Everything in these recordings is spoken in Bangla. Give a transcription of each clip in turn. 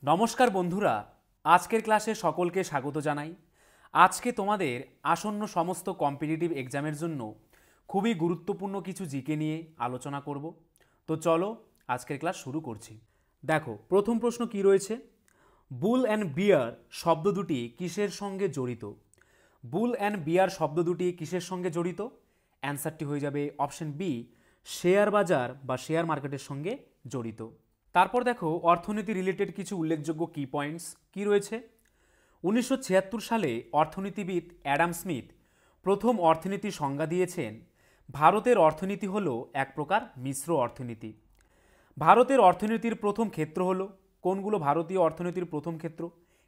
নমস্কার বন্ধুরা, আজকের ক্লাসে সকলকে স্বাগত জানাই। আজকে তোমাদের আসন্ন সমস্ত কম্পিটিটিভ এক্সামের জন্য খুবই গুরুত্বপূর্ণ কিছু জিকে নিয়ে আলোচনা করব। তো চলো আজকের ক্লাস শুরু করছি। দেখো, প্রথম প্রশ্ন কি রয়েছে? বুল অ্যান্ড বিয়ার শব্দ দুটি কিসের সঙ্গে জড়িত? বুল অ্যান্ড বিয়ার শব্দ দুটি কিসের সঙ্গে জড়িত? অ্যান্সারটি হয়ে যাবে অপশন বি, শেয়ার বাজার বা শেয়ার মার্কেটের সঙ্গে জড়িত। তারপর দেখো, অর্থনীতি রিলেটেড কিছু উল্লেখযোগ্য কি পয়েন্টস কি রয়েছে। 1976 সালে অর্থনীতিবিদ অ্যাডাম স্মিথ প্রথম অর্থনীতির সংজ্ঞা দিয়েছেন, ভারতের অর্থনীতি হলো এক প্রকার মিশ্র অর্থনীতি। ভারতের অর্থনীতির প্রথম ক্ষেত্র হলো কোনগুলো? ভারতীয় অর্থনীতির প্রথম ক্ষেত্র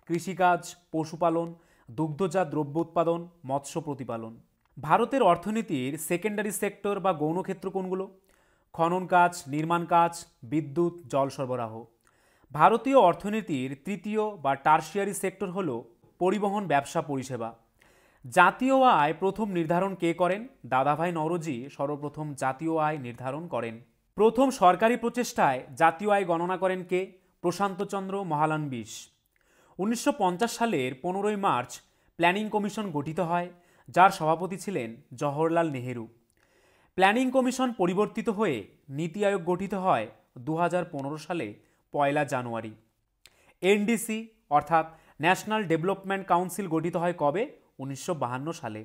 কৃষিকাজ, পশুপালন, দুগ্ধজাত দ্রব্য উৎপাদন, মৎস্য প্রতিপালন। ভারতের অর্থনীতির সেকেন্ডারি সেক্টর বা গৌণ ক্ষেত্র কোনগুলো? খনন কাজ, নির্মাণ কাজ, বিদ্যুৎ, জল সরবরাহ। ভারতীয় অর্থনীতির তৃতীয় বা টার্সিয়ারি সেক্টর হল পরিবহন, ব্যবসা, পরিষেবা। জাতীয় আয় প্রথম নির্ধারণ কে করেন? দাদাভাই নওরোজি সর্বপ্রথম জাতীয় আয় নির্ধারণ করেন। প্রথম সরকারি প্রচেষ্টায় জাতীয় আয় গণনা করেন কে? প্রশান্তচন্দ্র মহালানবিশ। 1950 সালের 15ই মার্চ প্ল্যানিং কমিশন গঠিত হয়, যার সভাপতি ছিলেন জওহরলাল নেহেরু। প্ল্যানিং কমিশন পরিবর্তিত হয়ে নীতি আয়োগ গঠিত হয় 2015 সালে 1 জানুয়ারি। এনডিসি অর্থাৎ ন্যাশনাল ডেভেলপমেন্ট কাউন্সিল গঠিত হয় কবে? 1952 সালে।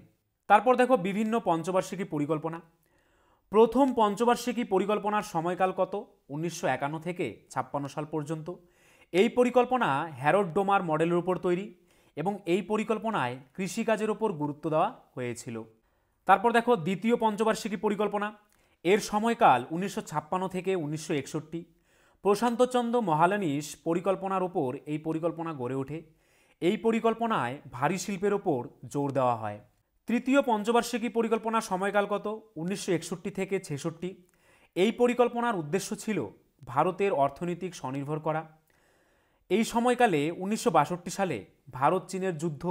তারপর দেখো, বিভিন্ন পঞ্চবার্ষিকী পরিকল্পনা। প্রথম পঞ্চবার্ষিকী পরিকল্পনার সময়কাল কত? 1951 থেকে 56 সাল পর্যন্ত। এই পরিকল্পনা হ্যারোল্ড ডোমার মডেলের উপর তৈরি এবং এই পরিকল্পনায় কৃষিকাজের ওপর গুরুত্ব দেওয়া হয়েছিল। তারপর দেখো, দ্বিতীয় পঞ্চবার্ষিকী পরিকল্পনা, এর সময়কাল 1956 থেকে 1961। প্রশান্তচন্দ্র মহালানিশ পরিকল্পনার ওপর এই পরিকল্পনা গড়ে ওঠে। এই পরিকল্পনায় ভারী শিল্পের ওপর জোর দেওয়া হয়। তৃতীয় পঞ্চবার্ষিকী পরিকল্পনার সময়কাল কত? 1961 থেকে 66। এই পরিকল্পনার উদ্দেশ্য ছিল ভারতের অর্থনৈতিক স্বনির্ভর করা। এই সময়কালে 1962 সালে ভারত চীনের যুদ্ধ,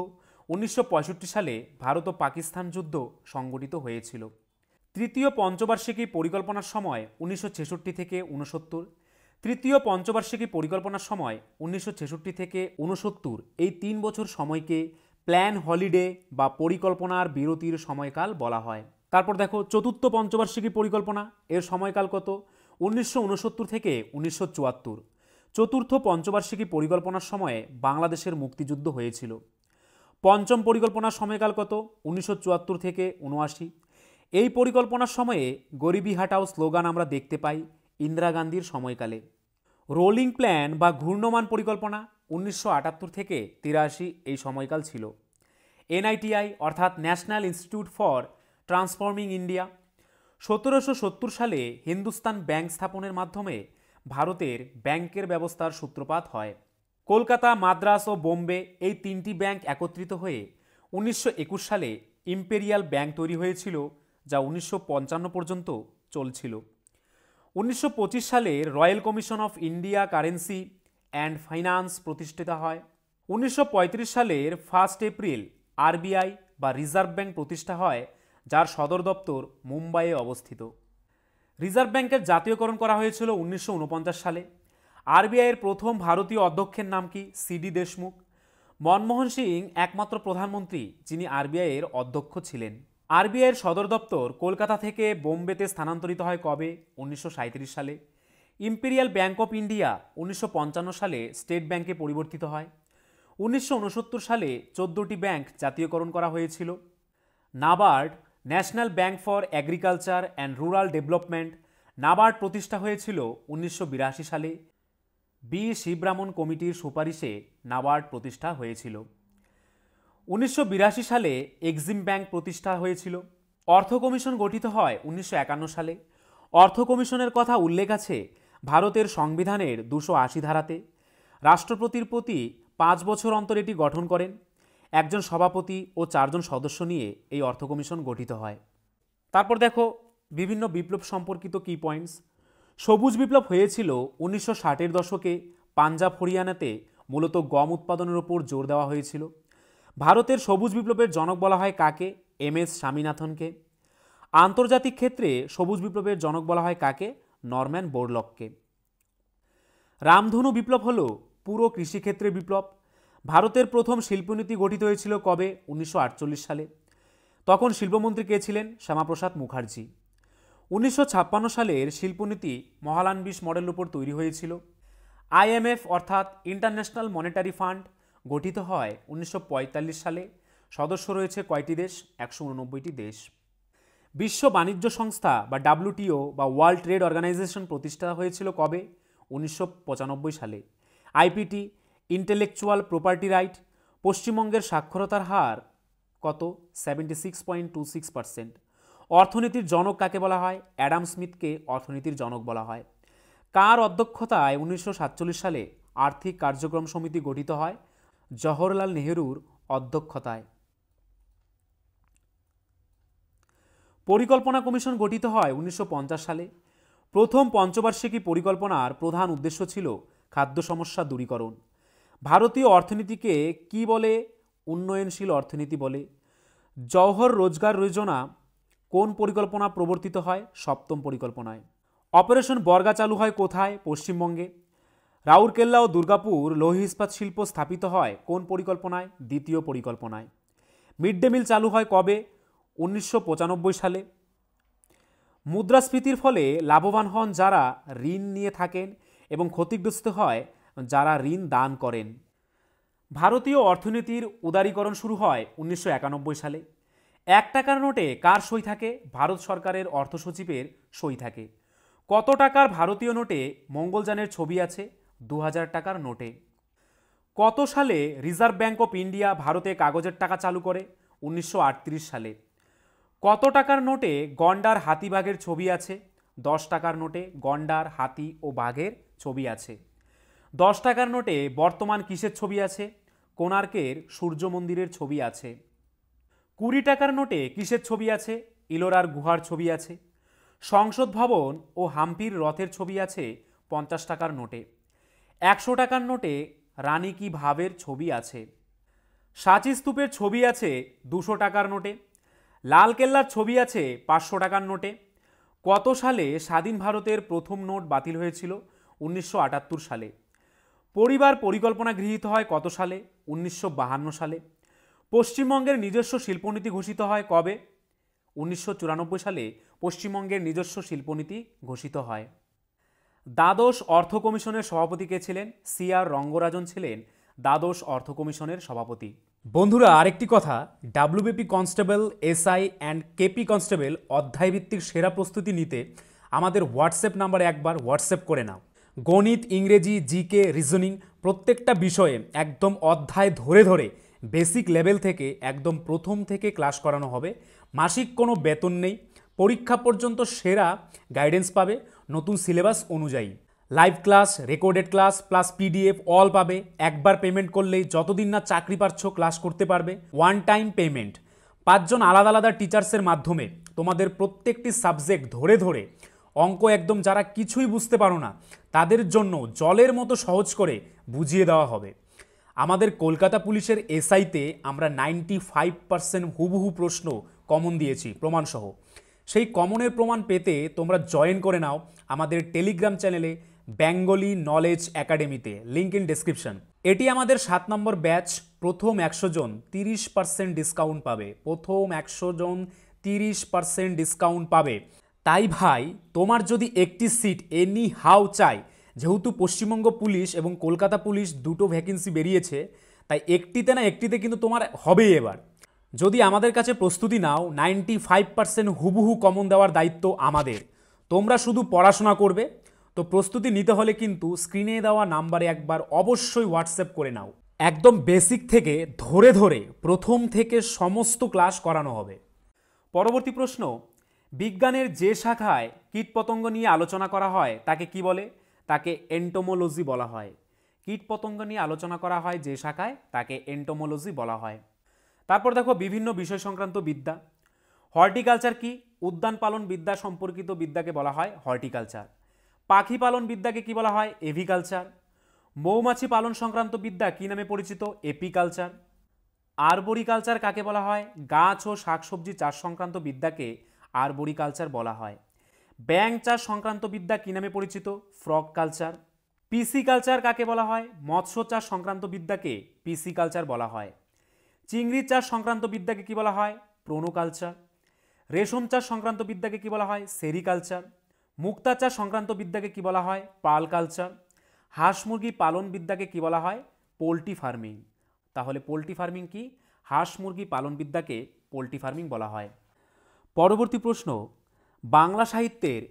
1965 সালে ভারত ও পাকিস্তান যুদ্ধ সংগঠিত হয়েছিল। তৃতীয় পঞ্চবার্ষিকী পরিকল্পনার সময় 1966 থেকে 69। তৃতীয় পঞ্চবার্ষিকী পরিকল্পনার সময় 1966 থেকে 69, এই 3 বছর সময়কে প্ল্যান হলিডে বা পরিকল্পনার বিরতির সময়কাল বলা হয়। তারপর দেখো, চতুর্থ পঞ্চবার্ষিকী পরিকল্পনা, এর সময়কাল কত? 1969 থেকে 1974। চতুর্থ পঞ্চবার্ষিকী পরিকল্পনার সময়ে বাংলাদেশের মুক্তিযুদ্ধ হয়েছিল। পঞ্চম পরিকল্পনার সময়কাল কত? 1974 থেকে 1979। এই পরিকল্পনার সময়ে গরিবি হাটাও স্লোগান আমরা দেখতে পাই ইন্দিরা গান্ধীর সময়কালে। রোলিং প্ল্যান বা ঘূর্ণমান পরিকল্পনা 1978 থেকে 83 এই সময়কাল ছিল। এনআইটিআই অর্থাৎ national institute for transforming India, 1770 সালে হিন্দুস্তান ব্যাংক স্থাপনের মাধ্যমে ভারতের ব্যাংকের ব্যবস্থার সূত্রপাত হয়। কলকাতা, মাদ্রাস ও বোম্বে এই 3টি ব্যাংক একত্রিত হয়ে 1921 সালে ইম্পেরিয়াল ব্যাংক তৈরি হয়েছিল, যা 1955 পর্যন্ত চলছিল। 1925 সালে royal commission of India currency and finance প্রতিষ্ঠিত হয়। 1935 সালের 1 এপ্রিল আরবিআই বা রিজার্ভ ব্যাংক প্রতিষ্ঠা হয়, যার সদর দপ্তর মুম্বাইয়ে অবস্থিত। রিজার্ভ ব্যাংকের জাতীয়করণ করা হয়েছিল 1949 সালে। আরবিআইয়ের প্রথম ভারতীয় অধ্যক্ষের নাম কি? সিডি দেশমুখ। মনমোহন সিং একমাত্র প্রধানমন্ত্রী যিনি আরবিআইয়ের অধ্যক্ষ ছিলেন। আরবিআইয়ের সদর দপ্তর কলকাতা থেকে বোম্বেতে স্থানান্তরিত হয় কবে? 1937 সালে। ইম্পেরিয়াল ব্যাংক অফ ইন্ডিয়া 1955 সালে স্টেট ব্যাংকে পরিবর্তিত হয়। 1969 সালে 14টি ব্যাংক জাতীয়করণ করা হয়েছিল। NABARD, national bank for agriculture and rural development, NABARD প্রতিষ্ঠা হয়েছিল 1982 সালে। বি শিবরামন কমিটির সুপারিশে নাবার্ড প্রতিষ্ঠা হয়েছিল। 1982 সালে এক্সিম ব্যাংক প্রতিষ্ঠা হয়েছিল। অর্থ কমিশন গঠিত হয় 1951 সালে। অর্থ কমিশনের কথা উল্লেখ আছে ভারতের সংবিধানের 280 ধারাতে। রাষ্ট্রপতির প্রতি 5 বছর অন্তর এটি গঠন করেন। একজন সভাপতি ও 4 জন সদস্য নিয়ে এই অর্থ কমিশন গঠিত হয়। তারপর দেখো, বিভিন্ন বিপ্লব সম্পর্কিত কি পয়েন্টস। সবুজ বিপ্লব হয়েছিল 1960-এর দশকে। পাঞ্জাব, হরিয়ানাতে মূলত গম উৎপাদনের উপর জোর দেওয়া হয়েছিল। ভারতের সবুজ বিপ্লবের জনক বলা হয় কাকে? এমএস স্বামীনাথনকে। আন্তর্জাতিক ক্ষেত্রে সবুজ বিপ্লবের জনক বলা হয় কাকে? নরম্যান বোরলগকে। রামধনু বিপ্লব হল পুরো কৃষিক্ষেত্রে বিপ্লব। ভারতের প্রথম শিল্পনীতি গঠিত হয়েছিল কবে? 1948 সালে। তখন শিল্পমন্ত্রী কে ছিলেন? শ্যামাপ্রসাদ মুখার্জি। 1956 সালের শিল্পনীতি মহালানবিশ মডেলের উপর তৈরি হয়েছিল। IMF অর্থাৎ ইন্টারন্যাশনাল মনিটারি ফান্ড গঠিত হয় 1945 সালে। সদস্য রয়েছে কয়টি দেশ? 189টি দেশ। বিশ্ব বাণিজ্য সংস্থা বা WTO বা ওয়ার্ল্ড ট্রেড অর্গানাইজেশন প্রতিষ্ঠা হয়েছিল কবে? 1995 সালে। IPT ইন্টেলেকচুয়াল প্রপার্টি রাইট, পশ্চিমবঙ্গের সাক্ষরতার হার কত? 76.26%। অর্থনীতির জনক কাকে বলা হয়? অ্যাডাম স্মিথকে অর্থনীতির জনক বলা হয়। কার অধ্যক্ষতায় 1947 সালে আর্থিক কার্যক্রম সমিতি গঠিত হয়? জওহরলাল নেহরুর অধ্যক্ষতায়। পরিকল্পনা কমিশন গঠিত হয় 1950 সালে। প্রথম পঞ্চবার্ষিকী পরিকল্পনার প্রধান উদ্দেশ্য ছিল খাদ্য সমস্যা দূরীকরণ। ভারতীয় অর্থনীতিকে কি বলে? উন্নয়নশীল অর্থনীতি বলে। জওহর রোজগার যোজনা কোন পরিকল্পনা প্রবর্তিত হয়? সপ্তম পরিকল্পনায়। অপারেশন বর্গা চালু হয় কোথায়? পশ্চিমবঙ্গে। রাউরকেল্লা ও দুর্গাপুর লৌহ ইস্পাত শিল্প স্থাপিত হয় কোন পরিকল্পনায়? দ্বিতীয় পরিকল্পনায়। মিড ডে মিল চালু হয় কবে? 1995 সালে। মুদ্রাস্ফীতির ফলে লাভবান হন যারা ঋণ নিয়ে থাকেন এবং ক্ষতিগ্রস্ত হয় যারা ঋণ দান করেন। ভারতীয় অর্থনীতির উদারীকরণ শুরু হয় 1991 সালে। 1 টাকার নোটে কার সই থাকে? ভারত সরকারের অর্থ সচিবের সই থাকে। কত টাকার ভারতীয় নোটে মঙ্গলযানের ছবি আছে? 2000 টাকার নোটে। কত সালে রিজার্ভ ব্যাঙ্ক অফ ইন্ডিয়া ভারতে কাগজের টাকা চালু করে? 1938 সালে। কত টাকার নোটে গন্ডার হাতি বাঘের ছবি আছে? 10 টাকার নোটে গন্ডার হাতি ও বাঘের ছবি আছে। 10 টাকার নোটে বর্তমান কিসের ছবি আছে? কোণার্কের সূর্য মন্দিরের ছবি আছে। 20 টাকার নোটে কিসের ছবি আছে? ইলোরার গুহার ছবি আছে। সংসদ ভবন ও হাম্পির রথের ছবি আছে 50 টাকার নোটে। 100 টাকার নোটে রানী কি ভাবের ছবি আছে। সাঁচি স্তূপের ছবি আছে 200 টাকার নোটে। লালকেল্লার ছবি আছে 500 টাকার নোটে। কত সালে স্বাধীন ভারতের প্রথম নোট বাতিল হয়েছিল? 1978 সালে। পরিবার পরিকল্পনা গৃহীত হয় কত সালে? 1952 সালে। পশ্চিমবঙ্গের নিজস্ব শিল্পনীতি ঘোষিত হয় কবে? 1994 সালে পশ্চিমবঙ্গের নিজস্ব শিল্পনীতি ঘোষিত হয়। দ্বাদশ অর্থ কমিশনের সভাপতি কে ছিলেন? CR রঙ্গরাজন ছিলেন দ্বাদশ অর্থ কমিশনের সভাপতি। বন্ধুরা, আরেকটি কথা, WBP constable, SI and KP constable অধ্যায়ভিত্তিক সেরা প্রস্তুতি নিতে আমাদের হোয়াটসঅ্যাপ নাম্বারে একবার হোয়াটসঅ্যাপ করে নাও। গণিত, ইংরেজি, GK, রিজনিং প্রত্যেকটা বিষয়ে একদম অধ্যায় ধরে ধরে বেসিক লেভেল থেকে একদম প্রথম থেকে ক্লাস করানো হবে। মাসিক কোনো বেতন নেই। পরীক্ষা পর্যন্ত সেরা গাইডেন্স পাবে নতুন সিলেবাস অনুযায়ী। Live class, recorded class plus PDF all পাবে। একবার পেমেন্ট করলেই যতদিন না চাকরি পাচ্ছ ক্লাস করতে পারবে। One time payment. 5 জন আলাদা আলাদা টিচার্সের মাধ্যমে তোমাদের প্রত্যেকটি সাবজেক্ট ধরে ধরে অঙ্ক একদম যারা কিছুই বুঝতে পারো না তাদের জন্য জলের মতো সহজ করে বুঝিয়ে দেওয়া হবে। আমাদের কলকাতা পুলিশের SIতে আমরা 95% হুবহু প্রশ্ন কমন দিয়েছি প্রমাণসহ। সেই কমনের প্রমাণ পেতে তোমরা জয়েন করে নাও আমাদের টেলিগ্রাম চ্যানেলে বেঙ্গলি নলেজ একাডেমিতে, লিঙ্ক ইন ডেসক্রিপশন। এটি আমাদের 7 নম্বর ব্যাচ। প্রথম 100 জন 30% ডিসকাউন্ট পাবে। প্রথম 100 জন 30% ডিসকাউন্ট পাবে। তাই ভাই, তোমার যদি একটি সিট এনি হাউ চাই, যেহেতু পশ্চিমবঙ্গ পুলিশ এবং কলকাতা পুলিশ দুটো ভ্যাকেন্সি বেরিয়েছে, তাই একটিতে না একটিতে কিন্তু তোমার হবেই এবার। যদি আমাদের কাছে প্রস্তুতি নাও, 95% হুবহু কমন দেওয়ার দায়িত্ব আমাদের। তোমরা শুধু পড়াশোনা করবে। তো প্রস্তুতি নিতে হলে কিন্তু স্ক্রিনে দেওয়া নাম্বারে একবার অবশ্যই হোয়াটসঅ্যাপ করে নাও। একদম বেসিক থেকে ধরে ধরে প্রথম থেকে সমস্ত ক্লাস করানো হবে। পরবর্তী প্রশ্ন, বিজ্ঞানের যে শাখায় কীটপতঙ্গ নিয়ে আলোচনা করা হয় তাকে কি বলে? তাকে এন্টোমোলজি বলা হয়। কীটপতঙ্গ নিয়ে আলোচনা করা হয় যে শাখায়, তাকে এন্টোমোলজি বলা হয়। তারপর দেখো বিভিন্ন বিষয় সংক্রান্ত বিদ্যা। হর্টিকালচার কি? উদ্যান পালন বিদ্যা সম্পর্কিত বিদ্যাকে বলা হয় হর্টিকালচার। পাখি পালন বিদ্যাকে কি বলা হয়? এভিকালচার। মৌমাছি পালন সংক্রান্ত বিদ্যা কি নামে পরিচিত? এপিকালচার। আরবোরিকালচার কাকে বলা হয়? গাছ ও শাকসবজি চাষ সংক্রান্ত বিদ্যাকে আরবোরিকালচার বলা হয়। ব্যাঙ চাষ সংক্রান্ত বিদ্যা কি নামে পরিচিত? Frog culture. পিসিকালচার কাকে বলা হয়? মৎস্য চাষ সংক্রান্ত বিদ্যাকে পিসিকালচার বলা হয়। চিংড়ি চাষ সংক্রান্ত বিদ্যাকে কি বলা হয়? প্রোনোকালচার। রেশম চাষ সংক্রান্ত বিদ্যাকে কি বলা হয়? সেরিকালচার। মুক্তা চাষ সংক্রান্ত বিদ্যাকে কি বলা হয়? Pearl culture. হাঁস মুরগি পালন বিদ্যাকে কি বলা হয়? Poultry farming. তাহলে পোলট্রি ফার্মিং কি? হাঁস মুরগি পালন বিদ্যাকে পোলট্রি ফার্মিং বলা হয়। পরবর্তী প্রশ্ন, বাংলা সাহিত্যের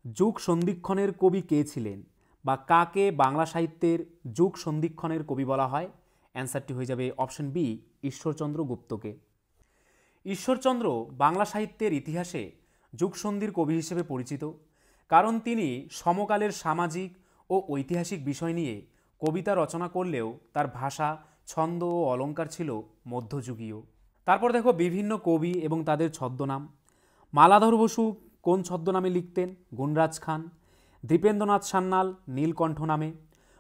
যুগ সন্ধিক্ষণের কবি কে ছিলেন, বা কাকে বাংলা সাহিত্যের যুগ সন্ধিক্ষণের কবি বলা হয়? অ্যান্সারটি হয়ে যাবে অপশন বি, ঈশ্বরচন্দ্র গুপ্তকে। ঈশ্বরচন্দ্র বাংলা সাহিত্যের ইতিহাসে যুগসন্ধির কবি হিসেবে পরিচিত, কারণ তিনি সমকালের সামাজিক ও ঐতিহাসিক বিষয় নিয়ে কবিতা রচনা করলেও তার ভাষা, ছন্দ ও অলঙ্কার ছিল মধ্যযুগীয়। তারপর দেখো বিভিন্ন কবি এবং তাদের ছদ্মনাম। মালাধর বসু কোন ছদ্মনামে লিখতেন? গুণরাজ খান। দীপেন্দ্রনাথ সান্যাল নীলকণ্ঠ নামে।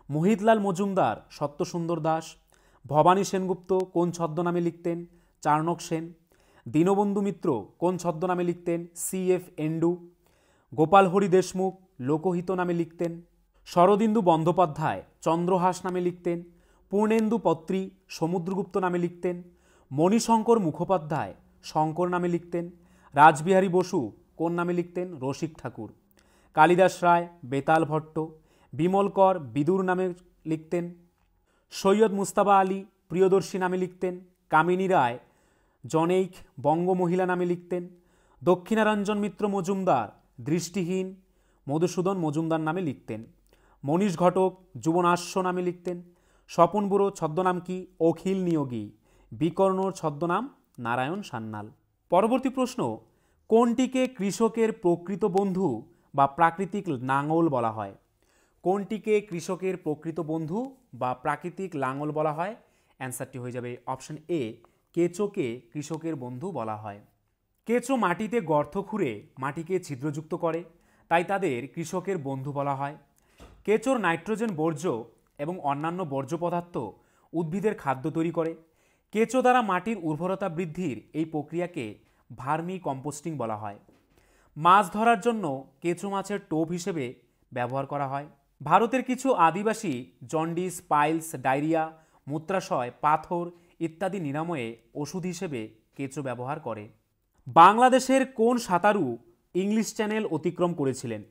মোহিতলাল মজুমদার সত্যসুন্দর দাস। ভবানী সেনগুপ্ত কোন ছদ্মনামে লিখতেন? চার্ণক সেন। দীনবন্ধু মিত্র কোন ছদ্মনামে লিখতেন? CF Andrews. গোপাল হরি দেশমুখ লোকহিত নামে লিখতেন। শরদিন্দু বন্দ্যোপাধ্যায় চন্দ্রহাস নামে লিখতেন। পূর্ণেন্দু পত্রী সমুদ্রগুপ্ত নামে লিখতেন। মণিশঙ্কর মুখোপাধ্যায় শঙ্কর নামে লিখতেন। রাসবিহারী বসু কোন নামে লিখতেন? রসিক ঠাকুর। কালিদাস রায় বেতাল ভট্ট। বিমল কর বিদুর নামে লিখতেন। সৈয়দ মুস্তাবা আলী প্রিয়দর্শী নামে লিখতেন। কামিনী রায় জনৈক বঙ্গমহিলা নামে লিখতেন। দক্ষিণারঞ্জন মিত্র মজুমদার দৃষ্টিহীন মধুসূদন মজুমদার নামে লিখতেন। মনীষ ঘটক যুবনাশ্য নামে লিখতেন। স্বপন বুড়ো ছদ্মনাম কি? অখিল নিয়োগী। বিকর্ণর ছদ্মনাম নারায়ণ সান্যাল। পরবর্তী প্রশ্ন, কোনটিকে কৃষকের প্রকৃত বন্ধু বা প্রাকৃতিক লাঙল বলা হয়? কোনটিকে কৃষকের প্রকৃত বন্ধু বা প্রাকৃতিক লাঙল বলা হয়? অ্যান্সারটি হয়ে যাবে অপশন এ, কেঁচোকে কৃষকের বন্ধু বলা হয়। কেঁচো মাটিতে গর্ত খুঁড়ে মাটিকে ছিদ্রযুক্ত করে, তাই তাদের কৃষকের বন্ধু বলা হয়। কেঁচোর নাইট্রোজেন বর্জ্য এবং অন্যান্য বর্জ্য পদার্থ উদ্ভিদের খাদ্য তৈরি করে। কেঁচো দ্বারা মাটির উর্বরতা বৃদ্ধির এই প্রক্রিয়াকে ভার্মি কম্পোস্টিং বলা হয়। মাছ ধরার জন্য কেঁচো মাছের টোপ হিসেবে ব্যবহার করা হয়। ভারতের কিছু আদিবাসী জন্ডিস, পাইলস, ডায়রিয়া, মূত্রাশয়, পাথর ইত্যাদি নিরাময়ে ওষুধ হিসেবে কেঁচো ব্যবহার করে। বাংলাদেশের কোন সাঁতারু ইংলিশ চ্যানেল অতিক্রম করেছিলেন?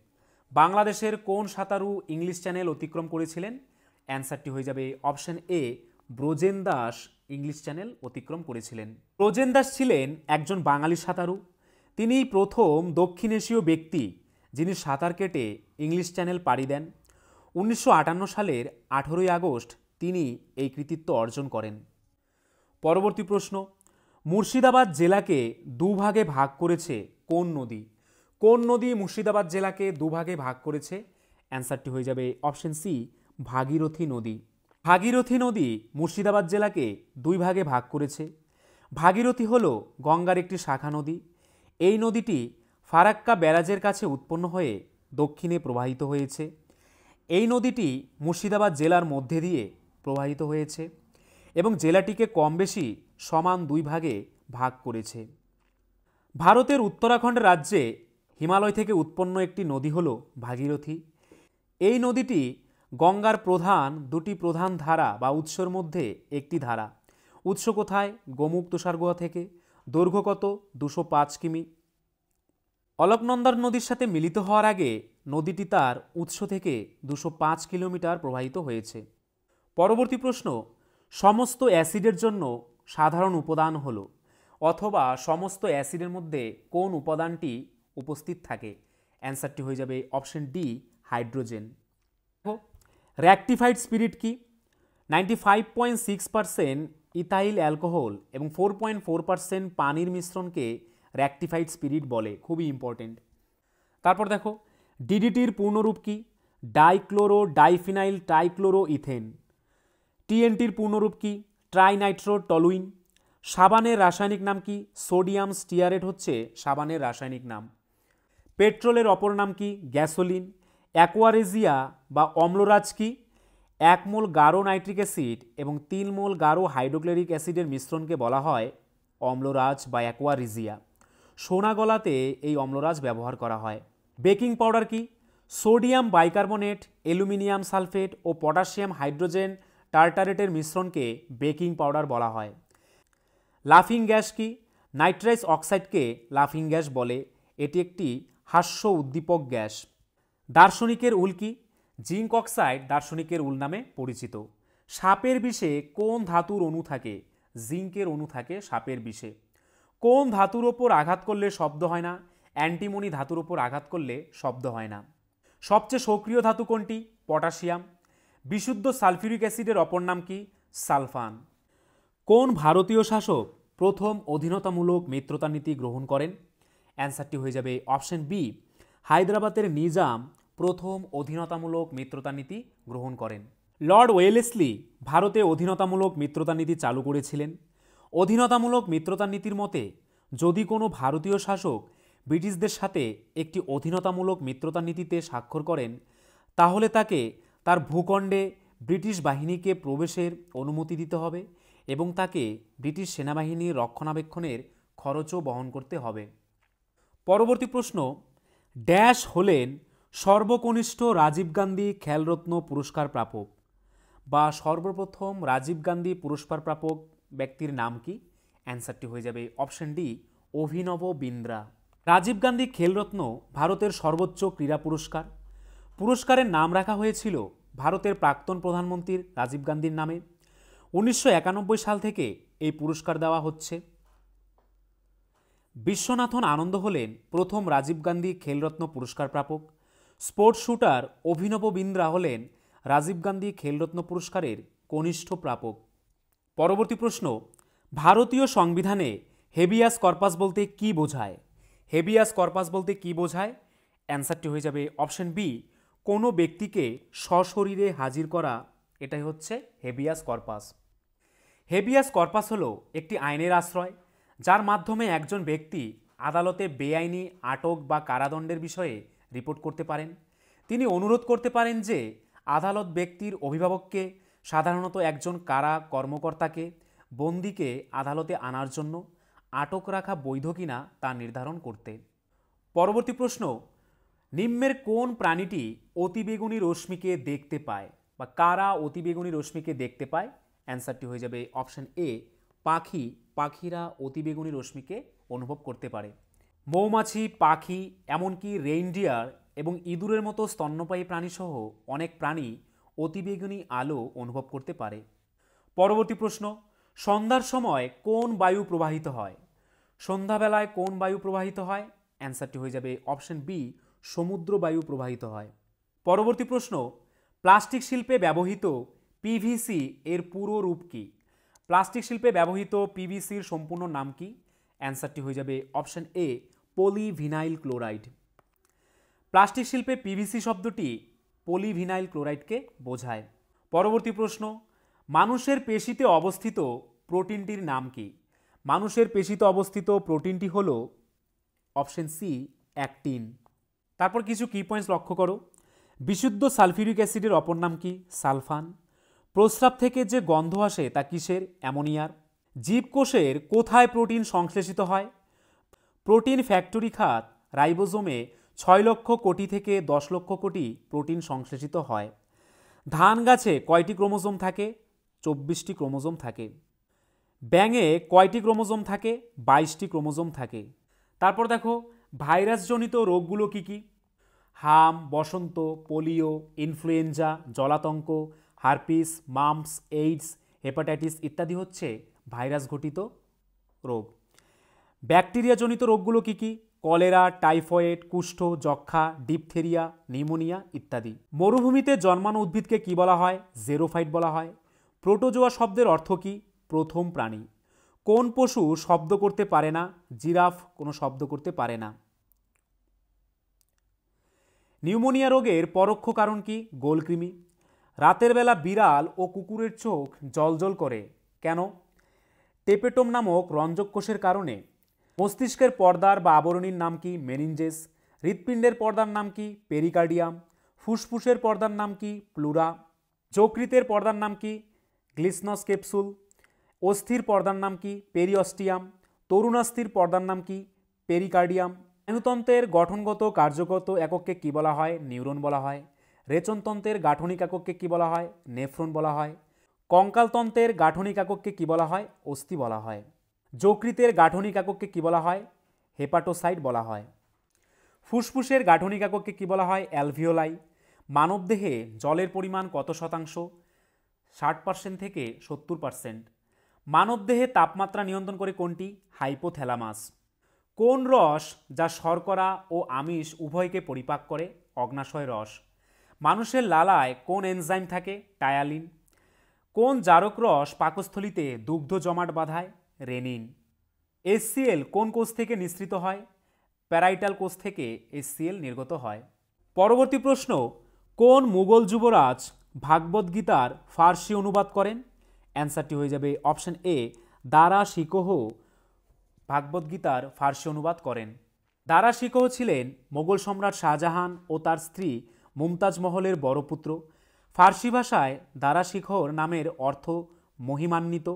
বাংলাদেশের কোন সাঁতারু ইংলিশ চ্যানেল অতিক্রম করেছিলেন? অ্যান্সারটি হয়ে যাবে option A, Brajen Das English channel অতিক্রম করেছিলেন। ব্রজেন দাস ছিলেন একজন বাঙালি সাঁতারু। তিনি প্রথম দক্ষিণ এশীয় ব্যক্তি যিনি সাঁতার কেটে ইংলিশ চ্যানেল পাড়ি দেন। 1958 সালের 18ই আগস্ট তিনি এই কৃতিত্ব অর্জন করেন। পরবর্তী প্রশ্ন, মুর্শিদাবাদ জেলাকে দুভাগে ভাগ করেছে কোন নদী? কোন নদী মুর্শিদাবাদ জেলাকে দুভাগে ভাগ করেছে? অ্যান্সারটি হয়ে যাবে অপশন সি, ভাগীরথী নদী। ভাগীরথী নদী মুর্শিদাবাদ জেলাকে দুই ভাগে ভাগ করেছে। ভাগীরথী হল গঙ্গার একটি শাখা নদী। এই নদীটি ফারাক্কা ব্যারাজের কাছে উৎপন্ন হয়ে দক্ষিণে প্রবাহিত হয়েছে। এই নদীটি মুর্শিদাবাদ জেলার মধ্যে দিয়ে প্রবাহিত হয়েছে এবং জেলাটিকে কম বেশি সমান দুই ভাগে ভাগ করেছে। ভারতের উত্তরাখণ্ড রাজ্যে হিমালয় থেকে উৎপন্ন একটি নদী হল ভাগীরথী। এই নদীটি গঙ্গার দুটি প্রধান ধারা বা উৎসের মধ্যে একটি ধারা। উৎস কোথায়? গোমুখ তুষারগুহা থেকে। দৈর্ঘ্য কত? 205 কিমি। অলকনন্দা নদীর সাথে মিলিত হওয়ার আগে নদীটি তার উৎস থেকে 205 কিলোমিটার প্রবাহিত হয়েছে। পরবর্তী প্রশ্ন, সমস্ত অ্যাসিডের জন্য সাধারণ উপাদান হল, অথবা সমস্ত অ্যাসিডের মধ্যে কোন উপাদানটি উপস্থিত থাকে? অ্যান্সারটি হয়ে যাবে অপশন ডি, হাইড্রোজেন। র্যাকটিফাইড স্পিরিট কি? 95.6% ইথাইল অ্যালকোহল এবং 4.4% পানির মিশ্রণকে র্যাকটিফাইড স্পিরিট বলে। খুবই ইম্পর্টেন্ট। তারপর দেখো, ডিডিটির পূর্ণরূপ কি? Dichloro diphenyl trichloro ethane. টিএনটির পূর্ণরূপ কি? Trinitro toluene. সাবানের রাসায়নিক নাম কি? সোডিয়াম স্টিয়ারেট হচ্ছে সাবানের রাসায়নিক নাম। পেট্রোলের অপর নাম কি? গ্যাসোলিন। অ্যাকোয়ারেজিয়া বা অম্লরাজ কি? 1 মোল গাঢ় নাইট্রিক অ্যাসিড এবং 3 মোল গাঢ় হাইড্রোক্লোরিক অ্যাসিডের মিশ্রণকে বলা হয় অম্লরাজ বা অ্যাকোয়ারিজিয়া। সোনা গলাতে এই অম্লরাজ ব্যবহার করা হয়। বেকিং পাউডার কি? সোডিয়াম বাইকার্বনেট, অ্যালুমিনিয়াম সালফেট ও পটাশিয়াম হাইড্রোজেন টার্টারেটের মিশ্রণকে বেকিং পাউডার বলা হয়। লাফিং গ্যাস কি? নাইট্রাস অক্সাইডকে লাফিং গ্যাস বলে। এটি একটি হাস্য উদ্দীপক গ্যাস। দার্শনিকের উল কি? জিঙ্ক অক্সাইড দার্শনিকের উল নামে পরিচিত। সাপের বিষে কোন ধাতুর অণু থাকে? জিঙ্কের অণু থাকে সাপের বিষে। কোন ধাতুর ওপর আঘাত করলে শব্দ হয় না? অ্যান্টিমনি ধাতুর ওপর আঘাত করলে শব্দ হয় না। সবচেয়ে সক্রিয় ধাতু কোনটি? পটাশিয়াম। বিশুদ্ধ সালফিউরিক অ্যাসিডের অপর নাম কি? সালফান। কোন ভারতীয় শাসক প্রথম অধীনতামূলক মিত্রতা নীতি গ্রহণ করেন? অ্যান্সারটি হয়ে যাবে অপশন বি, হায়দ্রাবাদের নিজাম প্রথম অধীনতামূলক মিত্রতা নীতি গ্রহণ করেন। লর্ড ওয়েলেসলি ভারতে অধীনতামূলক মিত্রতা নীতি চালু করেছিলেন। অধীনতামূলক মিত্রতা নীতির মতে যদি কোনো ভারতীয় শাসক ব্রিটিশদের সাথে একটি অধীনতামূলক মিত্রতা নীতিতে স্বাক্ষর করেন তাহলে তাকে তার ভূখণ্ডে ব্রিটিশ বাহিনীকে প্রবেশের অনুমতি দিতে হবে এবং তাকে ব্রিটিশ সেনাবাহিনীর রক্ষণাবেক্ষণের খরচও বহন করতে হবে। পরবর্তী প্রশ্ন, ড্যাশ হলেন সর্বকনিষ্ঠ রাজীব গান্ধী খেলরত্ন পুরস্কার প্রাপক, বা সর্বপ্রথম রাজীব গান্ধী পুরস্কার প্রাপক ব্যক্তির নাম কি? অ্যান্সারটি হয়ে যাবে অপশন ডি, অভিনব বিন্দ্রা। রাজীব গান্ধী খেলরত্ন ভারতের সর্বোচ্চ ক্রীড়া পুরস্কার। পুরস্কারের নাম রাখা হয়েছিল ভারতের প্রাক্তন প্রধানমন্ত্রী রাজীব গান্ধীর নামে। 1991 সাল থেকে এই পুরস্কার দেওয়া হচ্ছে। বিশ্বনাথন আনন্দ হলেন প্রথম রাজীব গান্ধী খেলরত্ন পুরস্কার প্রাপক। স্পোর্টস শুটার অভিনব বিন্দ্রা হলেন রাজীব গান্ধী খেলরত্ন পুরস্কারের কনিষ্ঠ প্রাপক। পরবর্তী প্রশ্ন, ভারতীয় সংবিধানে হেবিয়াস কর্পাস বলতে কি বোঝায়? হেবিয়াস কর্পাস বলতে কি বোঝায়? অ্যান্সারটি হয়ে যাবে অপশন বি, কোনো ব্যক্তিকে সশরীরে হাজির করা, এটাই হচ্ছে হেবিয়াস কর্পাস। হেবিয়াস কর্পাস হলো একটি আইনের আশ্রয় যার মাধ্যমে একজন ব্যক্তি আদালতে বেআইনি আটক বা কারাদণ্ডের বিষয়ে রিপোর্ট করতে পারেন। তিনি অনুরোধ করতে পারেন যে আদালত ব্যক্তির অভিভাবককে, সাধারণত একজন কারা কর্মকর্তাকে, বন্দীকে আদালতে আনার জন্য আটক রাখা বৈধ কিনা তা নির্ধারণ করতে। পরবর্তী প্রশ্ন, নিম্নের কোন প্রাণীটি অতিবেগুনি রশ্মিকে দেখতে পায়, বা কারা অতিবেগুনি রশ্মিকে দেখতে পায়? অ্যান্সারটি হয়ে যাবে অপশন এ, পাখি। পাখিরা অতিবেগুনি রশ্মিকে অনুভব করতে পারে। মৌমাছি, পাখি, এমনকি রেইনডিয়ার এবং ইঁদুরের মতো স্তন্যপায়ী প্রাণীসহ অনেক প্রাণী অতিবেগুনি আলো অনুভব করতে পারে। পরবর্তী প্রশ্ন, সন্ধ্যার সময় কোন বায়ু প্রবাহিত হয়? সন্ধ্যাবেলায় কোন বায়ু প্রবাহিত হয়? অ্যান্সারটি হয়ে যাবে অপশন বি, সমুদ্র বায়ু প্রবাহিত হয়। পরবর্তী প্রশ্ন, প্লাস্টিক শিল্পে ব্যবহৃত পিভিসি এর পুরো রূপ কি? প্লাস্টিক শিল্পে ব্যবহৃত পিভিসির সম্পূর্ণ নাম কি? অ্যান্সারটি হয়ে যাবে option A, polyvinyl chloride. Plastic শিল্পে পিভিসি শব্দটি পলিভিনাইল ক্লোরাইডকে বোঝায়। পরবর্তী প্রশ্ন, মানুষের পেশিতে অবস্থিত প্রোটিনটির নাম কি? মানুষের পেশিতে অবস্থিত প্রোটিনটি হল অপশন সি, অ্যাক্টিন। তারপর কিছু কি পয়েন্টস লক্ষ্য করো। বিশুদ্ধ সালফিউরিক অ্যাসিডের অপর নাম কি? সালফান। প্রস্রাব থেকে যে গন্ধ আসে তা কিসের? অ্যামোনিয়ার। জীবকোষের কোথায় প্রোটিন সংশ্লেষিত হয়? প্রোটিন ফ্যাক্টরি খাত রাইবোজোমে 6 লক্ষ কোটি থেকে 10 লক্ষ কোটি প্রোটিন সংশ্লেষিত হয়। ধান গাছে কয়টি ক্রোমোজোম থাকে? 24টি ক্রোমোজোম থাকে। ব্যাঙে কয়টি ক্রোমোজোম থাকে? 22টি ক্রোমোজোম থাকে। তারপর দেখো ভাইরাসজনিত রোগগুলো কি কি? হাম, বসন্ত, পোলিও, ইনফ্লুয়েঞ্জা, জলাতঙ্ক, হারপিস, মাম্পস, এইডস, হেপাটাইটিস ইত্যাদি হচ্ছে ভাইরাস ঘটিত রোগ। ব্যাকটেরিয়াজনিত রোগগুলো কি কি? কলেরা, টাইফয়েড, কুষ্ঠ, যক্ষা, ডিপথেরিয়া, নিউমোনিয়া ইত্যাদি। মরুভূমিতে জন্মানো উদ্ভিদকে কি বলা হয়? জেরোফাইট বলা হয়। প্রোটোজোয়া শব্দের অর্থ কি? প্রথম প্রাণী। কোন পশু শব্দ করতে পারে না? জিরাফ কোনো শব্দ করতে পারে না। নিউমোনিয়া রোগের পরোক্ষ কারণ কি? গোলকৃমি। রাতের বেলা বিড়াল ও কুকুরের চোখ জ্বলজ্বল করে কেন? টেপেটোম নামক রঞ্জক কোষের কারণে। মস্তিষ্কের পর্দার বা আবরণীর নাম কি? মেনিনজেস। হৃৎপিণ্ডের পর্দার নাম কি? পেরিকার্ডিয়াম। ফুসফুসের পর্দার নাম কি? প্লুরা। যকৃতের পর্দার নাম কি? গ্লিসনস ক্যাপসুল। অস্থির পর্দার নাম কি? পেরিঅস্টিয়াম। তরুণাস্থির পর্দার নাম কি? পেরিকার্ডিয়াম। স্নায়ুতন্ত্রের গঠনগত কার্যগত একককে কী বলা হয়? নিউরন বলা হয়। রেচনতন্ত্রের গাঠনিক একককে কী বলা হয়? নেফ্রন বলা হয়। কঙ্কালতন্ত্রের গাঠনিক একককে কী বলা হয়? অস্থি বলা হয়। যকৃতের গাঠনিক একককে কী বলা হয়? হেপাটোসাইট বলা হয়। ফুসফুসের গাঠনিক একককে কী বলা হয়? অ্যালভিওলাই। মানবদেহে জলের পরিমাণ কত শতাংশ? 60% থেকে 70%। মানবদেহে তাপমাত্রা নিয়ন্ত্রণ করে কোনটি? হাইপোথ্যালামাস। কোন রস যা শর্করা ও আমিষ উভয়কে পরিপাক করে? অগ্নাশয় রস। মানুষের লালায় কোন এনজাইম থাকে? টায়ালিন। কোন জারক রস পাকস্থলিতে দুগ্ধ জমাট বাঁধায়? রেনিন। HCl কোন কোষ থেকে নিঃসৃত হয়? প্যারাইটাল কোষ থেকে HCl নির্গত হয়। পরবর্তী প্রশ্ন, কোন মুঘল যুবরাজ ভাগবত গীতার ফার্সি অনুবাদ করেন? অ্যান্সারটি হয়ে যাবে অপশন এ, দারা শিকোহ ভাগবত গীতার ফার্সি অনুবাদ করেন। দারা শিকোহ ছিলেন মোগল সম্রাট শাহজাহান ও তার স্ত্রী মুমতাজ মহলের বড় পুত্র। ফার্সি ভাষায় দারা শিকোহর নামের অর্থ মহিমান্বিত।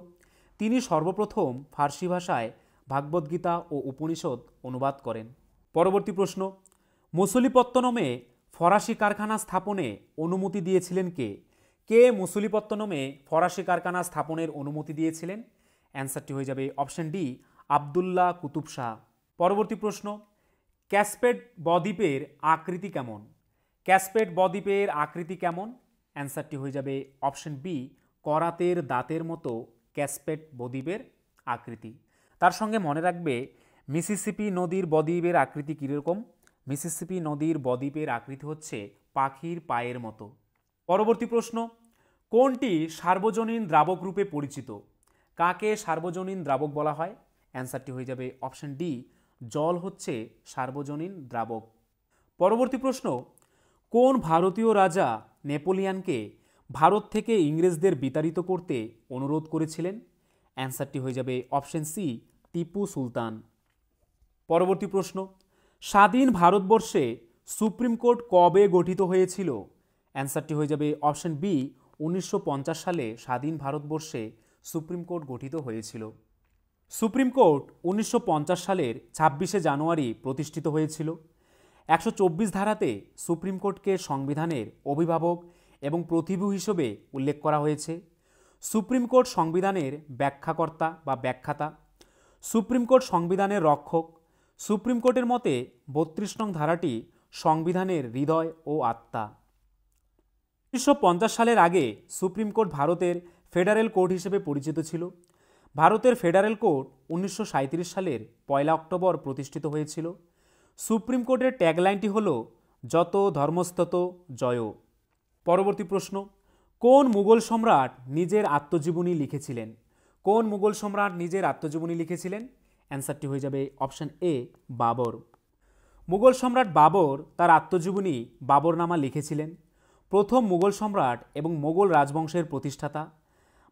তিনি সর্বপ্রথম ফার্সি ভাষায় ভাগবত গীতা ও উপনিষদ অনুবাদ করেন। পরবর্তী প্রশ্ন, মছলিপত্তনমে ফরাসি কারখানা স্থাপনে অনুমতি দিয়েছিলেন কে? কে মছলিপত্তনমে ফরাসি কারখানা স্থাপনের অনুমতি দিয়েছিলেন? অ্যান্সারটি হয়ে যাবে অপশন ডি, আবদুল্লাহ কুতুব শাহ। পরবর্তী প্রশ্ন, ক্যাসপেড বদ্বীপের আকৃতি কেমন? ক্যাসপেড বদ্বীপের আকৃতি কেমন? অ্যান্সারটি হয়ে যাবে অপশন বি, করাতের দাঁতের মতো ক্যাসপেড বদ্বীপের আকৃতি। তার সঙ্গে মনে রাখবে মিসিসিপি নদীর বদ্বীপের আকৃতি কীরকম? মিসিসিপি নদীর বদ্বীপের আকৃতি হচ্ছে পাখির পায়ের মতো। পরবর্তী প্রশ্ন, কোনটি সার্বজনীন দ্রাবক রূপে পরিচিত? কাকে সার্বজনীন দ্রাবক বলা হয়? অ্যান্সারটি হয়ে যাবে অপশন ডি, জল হচ্ছে সার্বজনীন দ্রাবক। পরবর্তী প্রশ্ন, কোন ভারতীয় রাজা নেপোলিয়ানকে ভারত থেকে ইংরেজদের বিতাড়িত করতে অনুরোধ করেছিলেন? অ্যান্সারটি হয়ে যাবে অপশন সি, টিপু সুলতান। পরবর্তী প্রশ্ন, স্বাধীন ভারতবর্ষে সুপ্রিম কোর্ট কবে গঠিত হয়েছিল? অ্যান্সারটি হয়ে যাবে অপশন বি, 1950 সালে স্বাধীন ভারতবর্ষে সুপ্রিম কোর্ট গঠিত হয়েছিল। সুপ্রিম কোর্ট 1950 সালের 26শে জানুয়ারি প্রতিষ্ঠিত হয়েছিল। 124 ধারাতে সুপ্রিম কোর্টকে সংবিধানের অভিভাবক এবং প্রতিভু হিসেবে উল্লেখ করা হয়েছে। সুপ্রিম কোর্ট সংবিধানের ব্যাখ্যাকর্তা বা ব্যাখ্যাতা। সুপ্রিম কোর্ট সংবিধানের রক্ষক। সুপ্রিম কোর্টের মতে 32 নং ধারাটি সংবিধানের হৃদয় ও আত্মা। 1950 সালের আগে সুপ্রিম কোর্ট ভারতের ফেডারেল কোর্ট হিসেবে পরিচিত ছিল। ভারতের ফেডারেল কোর্ট 1937 সালের 1 অক্টোবর প্রতিষ্ঠিত হয়েছিল। সুপ্রিম কোর্টের ট্যাগলাইনটি হল যত ধর্মস্তত জয়। পরবর্তী প্রশ্ন, কোন মুঘল সম্রাট নিজের আত্মজীবনী লিখেছিলেন? কোন মুঘল সম্রাট নিজের আত্মজীবনী লিখেছিলেন? অ্যান্সারটি হয়ে যাবে অপশন এ, বাবর। মুঘল সম্রাট বাবর তার আত্মজীবনী বাবরনামা লিখেছিলেন। প্রথম মুঘল সম্রাট এবং মোগল রাজবংশের প্রতিষ্ঠাতা।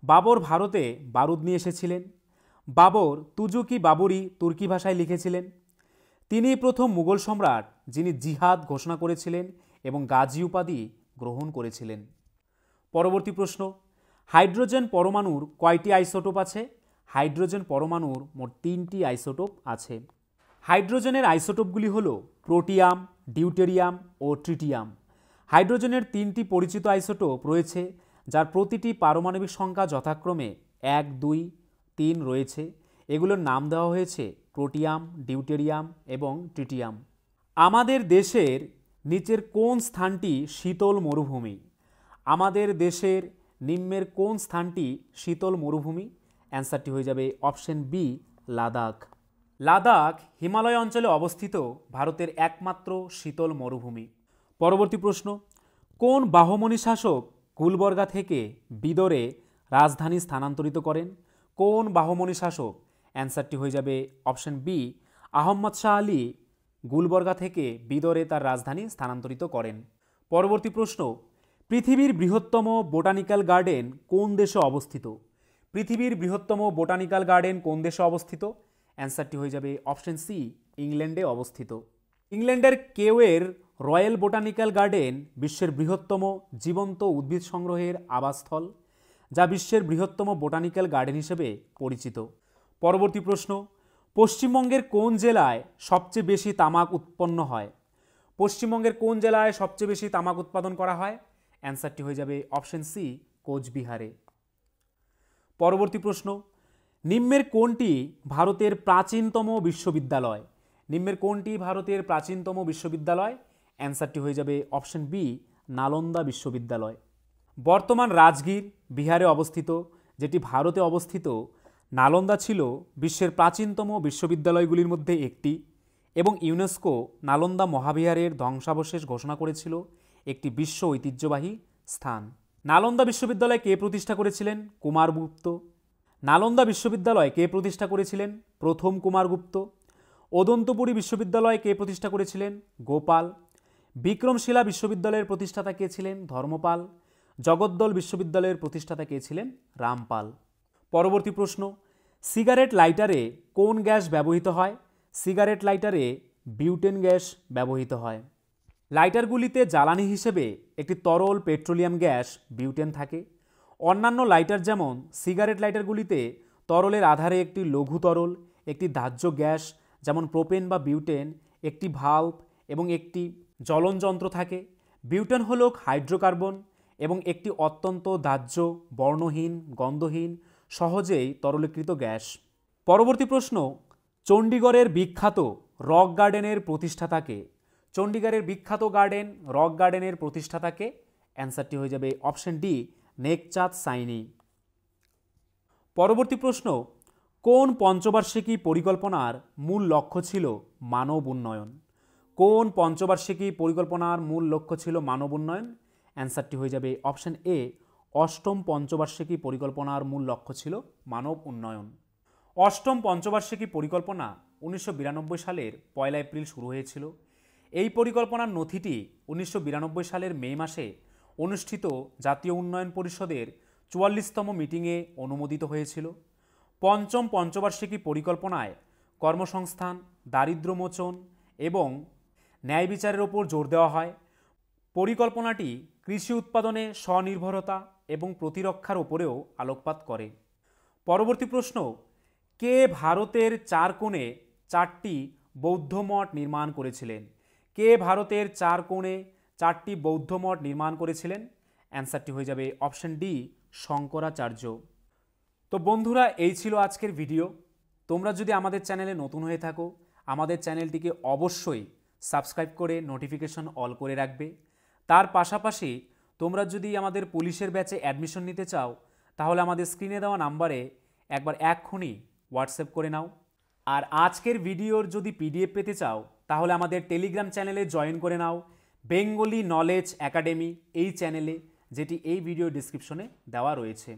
বাবর ভারতে বারুদ নিয়ে এসেছিলেন। বাবর তুজুকি বাবরি তুর্কি ভাষায় লিখেছিলেন। তিনি প্রথম মুঘল সম্রাট যিনি জিহাদ ঘোষণা করেছিলেন এবং গাজী উপাধি গ্রহণ করেছিলেন। পরবর্তী প্রশ্ন, হাইড্রোজেন পরমাণুর কয়টি আইসোটোপ আছে? হাইড্রোজেন পরমাণুর মোট 3টি আইসোটোপ আছে। হাইড্রোজেনের আইসোটোপগুলি হল প্রোটিয়াম, ডিউটেরিয়াম ও ট্রিটিয়াম। হাইড্রোজেনের 3টি পরিচিত আইসোটোপ রয়েছে, যার প্রতিটি পারমাণবিক সংখ্যা যথাক্রমে 1, 2, 3 রয়েছে। এগুলোর নাম দেওয়া হয়েছে প্রোটিয়াম, ডিউটেরিয়াম এবং ট্রিটিয়াম। আমাদের দেশের নিচের কোন স্থানটি শীতল মরুভূমি? আমাদের দেশের নিম্নের কোন স্থানটি শীতল মরুভূমি? অ্যান্সারটি হয়ে যাবে অপশন বি, লাদাখ। লাদাখ হিমালয় অঞ্চলে অবস্থিত ভারতের একমাত্র শীতল মরুভূমি। পরবর্তী প্রশ্ন, কোন বাহমনি শাসক গুলবর্গা থেকে বিদরে রাজধানী স্থানান্তরিত করেন? কোন বাহমনি শাসক? অ্যান্সারটি হয়ে যাবে অপশন বি, আহম্মদ শাহ আলী গুলবর্গা থেকে বিদরে তার রাজধানী স্থানান্তরিত করেন। পরবর্তী প্রশ্ন, পৃথিবীর বৃহত্তম বোটানিক্যাল গার্ডেন কোন দেশে অবস্থিত? পৃথিবীর বৃহত্তম বোটানিক্যাল গার্ডেন কোন দেশে অবস্থিত? অ্যান্সারটি হয়ে যাবে অপশন সি, ইংল্যান্ডে অবস্থিত। ইংল্যান্ডের কেওয়ের রয়্যাল বোটানিক্যাল গার্ডেন বিশ্বের বৃহত্তম জীবন্ত উদ্ভিদ সংগ্রহের আবাসস্থল, যা বিশ্বের বৃহত্তম বোটানিক্যাল গার্ডেন হিসেবে পরিচিত। পরবর্তী প্রশ্ন, পশ্চিমবঙ্গের কোন জেলায় সবচেয়ে বেশি তামাক উৎপন্ন হয়? পশ্চিমবঙ্গের কোন জেলায় সবচেয়ে বেশি তামাক উৎপাদন করা হয়? অ্যান্সারটি হয়ে যাবে অপশন সি, কোচবিহারে। পরবর্তী প্রশ্ন, নিম্নের কোনটি ভারতের প্রাচীনতম বিশ্ববিদ্যালয়? নিম্নের কোনটি ভারতের প্রাচীনতম বিশ্ববিদ্যালয়? অ্যান্সারটি হয়ে যাবে অপশন বি, নালন্দা বিশ্ববিদ্যালয়। বর্তমান রাজগীর বিহারে অবস্থিত, যেটি ভারতে অবস্থিত, নালন্দা ছিল বিশ্বের প্রাচীনতম বিশ্ববিদ্যালয়গুলির মধ্যে একটি এবং ইউনেস্কো নালন্দা মহাবিহারের ধ্বংসাবশেষ ঘোষণা করেছিল একটি বিশ্ব ঐতিহ্যবাহী স্থান। নালন্দা বিশ্ববিদ্যালয় কে প্রতিষ্ঠা করেছিলেন? কুমারগুপ্ত। নালন্দা বিশ্ববিদ্যালয় কে প্রতিষ্ঠা করেছিলেন? প্রথম কুমারগুপ্ত। অদন্তপুরী বিশ্ববিদ্যালয় কে প্রতিষ্ঠা করেছিলেন? গোপাল। বিক্রমশিলা বিশ্ববিদ্যালয়ের প্রতিষ্ঠাতা কে ছিলেন? ধর্মপাল। জগদ্দল বিশ্ববিদ্যালয়ের প্রতিষ্ঠাতা কে ছিলেন? রামপাল। পরবর্তী প্রশ্ন, সিগারেট লাইটারে কোন গ্যাস ব্যবহৃত হয়? সিগারেট লাইটারে বিউটেন গ্যাস ব্যবহৃত হয়। লাইটারগুলিতে জ্বালানি হিসেবে একটি তরল পেট্রোলিয়াম গ্যাস বিউটেন থাকে। অন্যান্য লাইটার যেমন সিগারেট লাইটারগুলিতে তরলের আধারে একটি লঘু তরল, একটি দাহ্য গ্যাস যেমন প্রোপেন বা বিউটেন, একটি ভাল্ব এবং একটি জ্বলন যন্ত্র থাকে। বিউটেন হল হাইড্রোকার্বন এবং একটি অত্যন্ত দাহ্য, বর্ণহীন, গন্ধহীন, সহজেই তরলীকৃত গ্যাস। পরবর্তী প্রশ্ন, চণ্ডীগড়ের বিখ্যাত রক গার্ডেনের প্রতিষ্ঠাতাকে? চণ্ডীগড়ের বিখ্যাত গার্ডেন রক গার্ডেনের প্রতিষ্ঠাতাকে? অ্যান্সারটি হয়ে যাবে অপশন ডি, নেকচাঁদ সাইনি। পরবর্তী প্রশ্ন, কোন পঞ্চবার্ষিকী পরিকল্পনার মূল লক্ষ্য ছিল মানব উন্নয়ন? কোন পঞ্চবার্ষিকী পরিকল্পনার মূল লক্ষ্য ছিল মানব উন্নয়ন? অ্যান্সারটি হয়ে যাবে অপশন এ, অষ্টম পঞ্চবার্ষিকী পরিকল্পনার মূল লক্ষ্য ছিল মানব উন্নয়ন। অষ্টম পঞ্চবার্ষিকী পরিকল্পনা 1992 সালের 1 এপ্রিল শুরু হয়েছিল। এই পরিকল্পনার নথিটি 1992 সালের মে মাসে অনুষ্ঠিত জাতীয় উন্নয়ন পরিষদের 44তম মিটিংয়ে অনুমোদিত হয়েছিল। পঞ্চম পঞ্চবার্ষিকী পরিকল্পনায় কর্মসংস্থান, দারিদ্র্যমোচন এবং ন্যায় বিচারের ওপর জোর দেওয়া হয়। পরিকল্পনাটি কৃষি উৎপাদনে স্বনির্ভরতা এবং প্রতিরক্ষার ওপরেও আলোকপাত করে। পরবর্তী প্রশ্ন, কে ভারতের 4 কোণে 4টি বৌদ্ধ মঠ নির্মাণ করেছিলেন? কে ভারতের 4 কোণে 4টি বৌদ্ধ মঠ নির্মাণ করেছিলেন? অ্যান্সারটি হয়ে যাবে অপশন ডি, শঙ্করাচার্য। তো বন্ধুরা, এই ছিল আজকের ভিডিও। তোমরা যদি আমাদের চ্যানেলে নতুন হয়ে থাকো, আমাদের চ্যানেলটিকে অবশ্যই সাবস্ক্রাইব করে নোটিফিকেশন অল করে রাখবে। তার পাশাপাশি তোমরা যদি আমাদের পুলিশের ব্যাচে অ্যাডমিশন নিতে চাও, তাহলে আমাদের স্ক্রিনে দেওয়া নাম্বারে একবার এক্ষুনি হোয়াটসঅ্যাপ করে নাও। আর আজকের ভিডিওর যদি পিডিএফ পেতে চাও, তাহলে আমাদের টেলিগ্রাম চ্যানেলে জয়েন করে নাও, বেঙ্গলি নলেজ একাডেমি এই চ্যানেলে, যেটি এই ভিডিও ডিসক্রিপশনে দেওয়া রয়েছে।